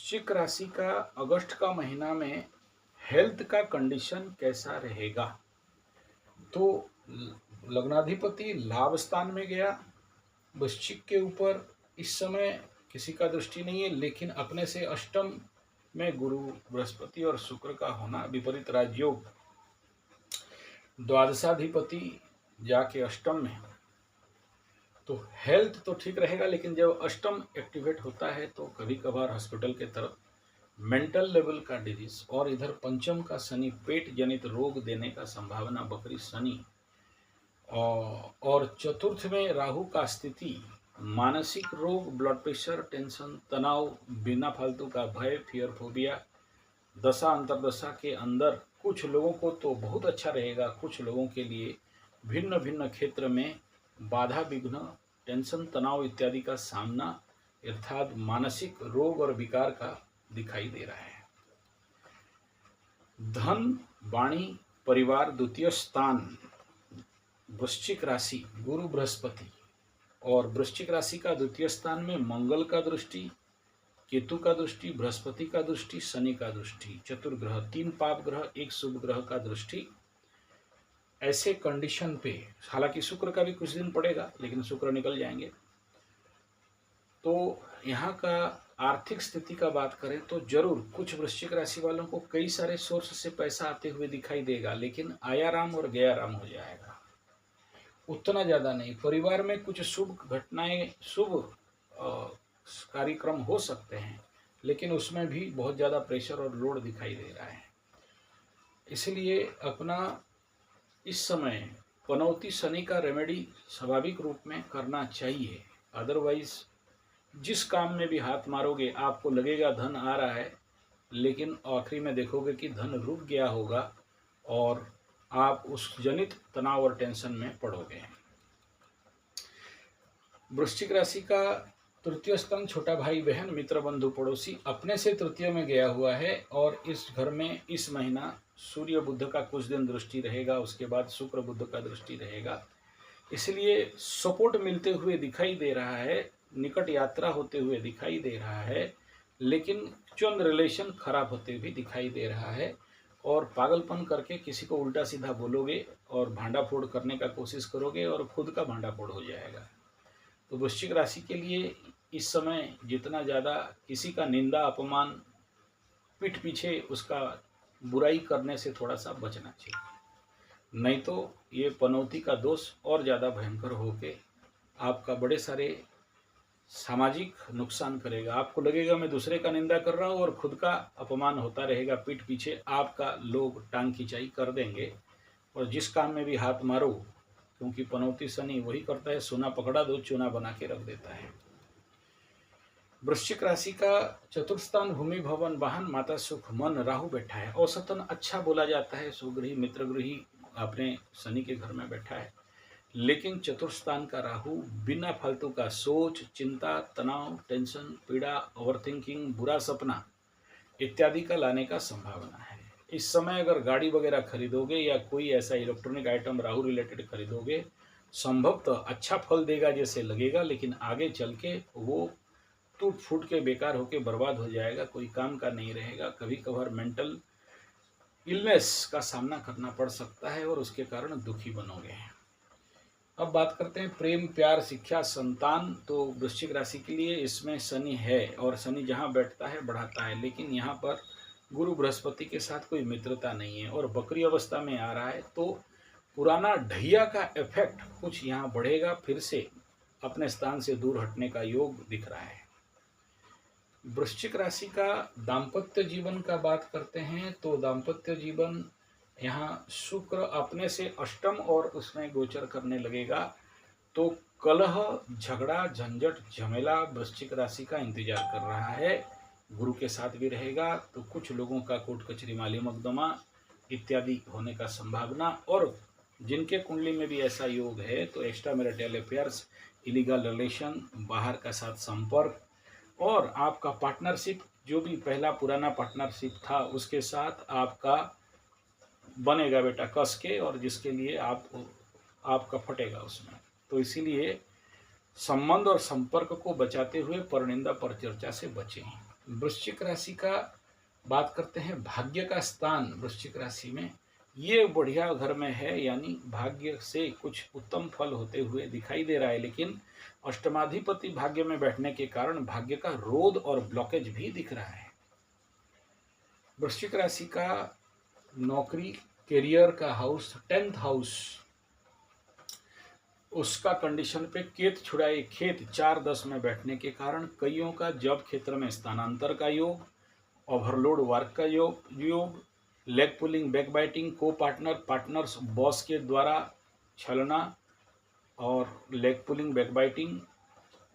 वृश्चिक राशि का अगस्त का महीना में हेल्थ का कंडीशन कैसा रहेगा? तो लग्नाधिपति लाभ स्थान में गया। वृश्चिक के ऊपर इस समय किसी का दृष्टि नहीं है, लेकिन अपने से अष्टम में गुरु, बृहस्पति और शुक्र का होना विपरीत राजयोग। द्वादशाधिपति जाके अष्टम में, तो हेल्थ तो ठीक रहेगा, लेकिन जब अष्टम एक्टिवेट होता है तो कभी कभार हॉस्पिटल के तरफ मेंटल लेवल का डिजीज, और इधर पंचम का शनि पेट जनित रोग देने का संभावना बकरी शनि, और चतुर्थ में राहु का स्थिति मानसिक रोग, ब्लड प्रेशर, टेंशन, तनाव, बिना फालतू का भय, फियर फोबिया। दशा अंतरदशा के अंदर कुछ लोगों को तो बहुत अच्छा रहेगा, कुछ लोगों के लिए भिन्न भिन्न क्षेत्र में बाधा विघ्न, टेंशन, तनाव इत्यादि का सामना अर्थात मानसिक रोग और विकार का दिखाई दे रहा है। धन, वाणी, परिवार, द्वितीय स्थान वृश्चिक राशि गुरु बृहस्पति, और वृश्चिक राशि का द्वितीय स्थान में मंगल का दृष्टि, केतु का दृष्टि, बृहस्पति का दृष्टि, शनि का दृष्टि, चतुर्ग्रह, 3 पाप ग्रह, 1 शुभ ग्रह का दृष्टि। ऐसे कंडीशन पे हालांकि शुक्र का भी कुछ दिन पड़ेगा, लेकिन शुक्र निकल जाएंगे। तो यहाँ का आर्थिक स्थिति का बात करें तो जरूर कुछ वृश्चिक राशि वालों को कई सारे सोर्स से पैसा आते हुए दिखाई देगा, लेकिन आयाराम और गयाराम हो जाएगा, उतना ज़्यादा नहीं। परिवार में कुछ शुभ घटनाएं, शुभ कार्यक्रम हो सकते हैं, लेकिन उसमें भी बहुत ज़्यादा प्रेशर और लोड दिखाई दे रहा है। इसलिए अपना इस समय पनौती शनि का रेमेडी स्वाभाविक रूप में करना चाहिए। अदरवाइज जिस काम में भी हाथ मारोगे आपको लगेगा धन आ रहा है, लेकिन आखिरी में देखोगे कि धन रुक गया होगा और आप उस जनित तनाव और टेंशन में पड़ोगे। वृश्चिक राशि का तृतीय स्थान छोटा भाई बहन, मित्र, बंधु, पड़ोसी अपने से तृतीय में गया हुआ है, और इस घर में इस महीना सूर्य बुध का कुछ दिन दृष्टि रहेगा, उसके बाद शुक्र बुध का दृष्टि रहेगा। इसलिए सपोर्ट मिलते हुए दिखाई दे रहा है, निकट यात्रा होते हुए दिखाई दे रहा है, लेकिन चंद रिलेशन खराब होते हुए दिखाई दे रहा है। और पागलपन करके किसी को उल्टा सीधा बोलोगे और भांडा फोड़ करने का कोशिश करोगे और खुद का भांडा फोड़ हो जाएगा। तो वृश्चिक राशि के लिए इस समय जितना ज़्यादा किसी का निंदा, अपमान, पीठ पीछे उसका बुराई करने से थोड़ा सा बचना चाहिए, नहीं तो ये पनौती का दोष और ज़्यादा भयंकर होके आपका बड़े सारे सामाजिक नुकसान करेगा। आपको लगेगा मैं दूसरे का निंदा कर रहा हूँ और खुद का अपमान होता रहेगा, पीठ पीछे आपका लोग टांग खिंचाई कर देंगे। और जिस काम में भी हाथ मारो, क्योंकि पनौती शनि वही करता है, सोना पकड़ा दो चूना बना के रख देता है। वृश्चिक राशि का चतुर्थ स्थान भूमि, भवन, वाहन, माता, सुख, मन, राहु बैठा है। औसतन अच्छा बोला जाता है, सुगृही, मित्रगृही अपने शनि के घर में बैठा है, लेकिन चतुर्थ स्थान का राहु बिना फालतू का सोच, चिंता, तनाव, टेंशन, पीड़ा, ओवरथिंकिंग, बुरा सपना इत्यादि का लाने का संभावना है। इस समय अगर गाड़ी वगैरह खरीदोगे या कोई ऐसा इलेक्ट्रॉनिक आइटम राहु रिलेटेड खरीदोगे, संभवतः अच्छा फल देगा जैसे लगेगा, लेकिन आगे चल के वो टूट फूट के बेकार होके बर्बाद हो जाएगा, कोई काम का नहीं रहेगा। कभी कभार मेंटल इलनेस का सामना करना पड़ सकता है और उसके कारण दुखी बनोगे। अब बात करते हैं प्रेम, प्यार, शिक्षा, संतान। तो वृश्चिक राशि के लिए इसमें शनि है, और शनि जहाँ बैठता है बढ़ाता है, लेकिन यहाँ पर गुरु बृहस्पति के साथ कोई मित्रता नहीं है और बकरी अवस्था में आ रहा है, तो पुराना ढैया का इफेक्ट कुछ यहाँ बढ़ेगा, फिर से अपने स्थान से दूर हटने का योग दिख रहा है। वृश्चिक राशि का दाम्पत्य जीवन का बात करते हैं तो दाम्पत्य जीवन यहाँ शुक्र अपने से अष्टम और उसमें गोचर करने लगेगा, तो कलह, झगड़ा, झंझट, झमेला वृश्चिक राशि का इंतजार कर रहा है। गुरु के साथ भी रहेगा, तो कुछ लोगों का कोर्ट कचहरी, माली मुकदमा इत्यादि होने का संभावना, और जिनके कुंडली में भी ऐसा योग है तो extra marital affairs, illegal relation, बाहर का साथ संपर्क, और आपका पार्टनरशिप जो भी पहला पुराना पार्टनरशिप था उसके साथ आपका बनेगा बेटा कस के, और जिसके लिए आपका फटेगा उसमें। तो इसीलिए संबंध और संपर्क को बचाते हुए परनिंदा पर चर्चा से बचें। वृश्चिक राशि का बात करते हैं, भाग्य का स्थान वृश्चिक राशि में ये बढ़िया घर में है, यानी भाग्य से कुछ उत्तम फल होते हुए दिखाई दे रहा है, लेकिन अष्टमाधिपति भाग्य में बैठने के कारण भाग्य का रोध और ब्लॉकेज भी दिख रहा है। वृश्चिक राशि का नौकरी करियर का हाउस 10th हाउस, उसका कंडीशन पे केत छुड़ाए खेत 4-10 में बैठने के कारण कईयों का जॉब क्षेत्र में स्थानांतर का योग, ओवरलोड वर्क का योग, लेग पुलिंग, बैक बाइटिंग, को पार्टनर्स बॉस के द्वारा छलना और लेग पुलिंग, बैक बाइटिंग,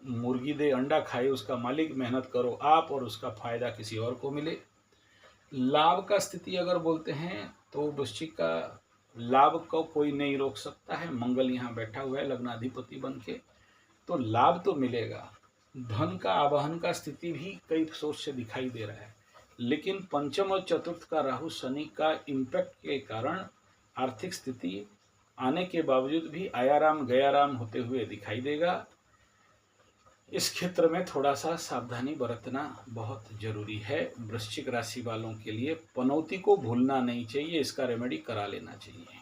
मुर्गी दे अंडा खाए उसका मालिक, मेहनत करो आप और उसका फायदा किसी और को मिले। लाभ का स्थिति अगर बोलते हैं तो वृश्चिक का लाभ को कोई नहीं रोक सकता है। मंगल यहाँ बैठा हुआ है लग्नाधिपति बन के, तो लाभ तो मिलेगा। धन का आवाहन का स्थिति भी कई सोच से दिखाई दे रहा है, लेकिन पंचम और चतुर्थ का राहु शनि का इम्पैक्ट के कारण आर्थिक स्थिति आने के बावजूद भी आयाराम गयाराम होते हुए दिखाई देगा। इस क्षेत्र में थोड़ा सा सावधानी बरतना बहुत जरूरी है। वृश्चिक राशि वालों के लिए पनौती को भूलना नहीं चाहिए, इसका रेमेडी करा लेना चाहिए।